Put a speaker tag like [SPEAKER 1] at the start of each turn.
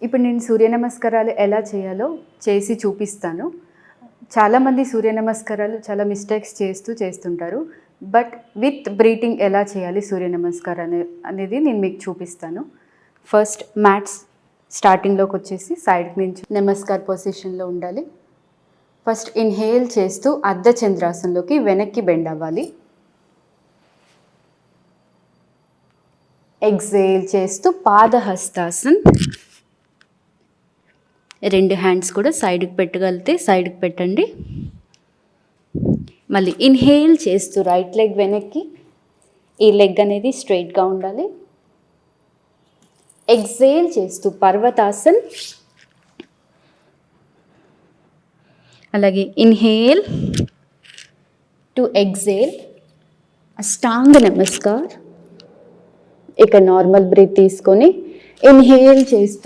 [SPEAKER 1] ఇప్పుడు నేను సూర్య నమస్కారాలు ఎలా చేయాలో చేసి చూపిస్తాను. చాలామంది సూర్య నమస్కారాలు చాలా మిస్టేక్స్ చేస్తుంటారు. బట్ విత్ బ్రీతింగ్ ఎలా చేయాలి సూర్య నమస్కారాలు అనేది నేను మీకు చూపిస్తాను. ఫస్ట్ మ్యాట్స్ స్టార్టింగ్లోకి వచ్చేసి సైడ్ నుంచి నమస్కార్ పొజిషన్లో ఉండాలి. ఫస్ట్ ఇన్హేల్ చేస్తూ అర్ధచంద్రాసనంలోకి వెనక్కి బెండ్ అవ్వాలి. ఎక్సేల్ చేస్తూ పాదహస్తాసన్. 2 హ్యాండ్స్ కూడా సైడ్కి పెట్టగలిగితే సైడ్కి పెట్టండి. మళ్ళీ ఇన్హేల్ చేస్తూ రైట్ లెగ్ వెనక్కి, ఈ లెగ్ అనేది స్ట్రైట్గా ఉండాలి. ఎక్సేల్ చేస్తూ పర్వతాసన్. అలాగే ఇన్హేల్ టు ఎక్సేల్ అష్టాంగ నమస్కార్. ఇక నార్మల్ బ్రీత్ తీసుకొని ఇన్హేల్ చేస్తూ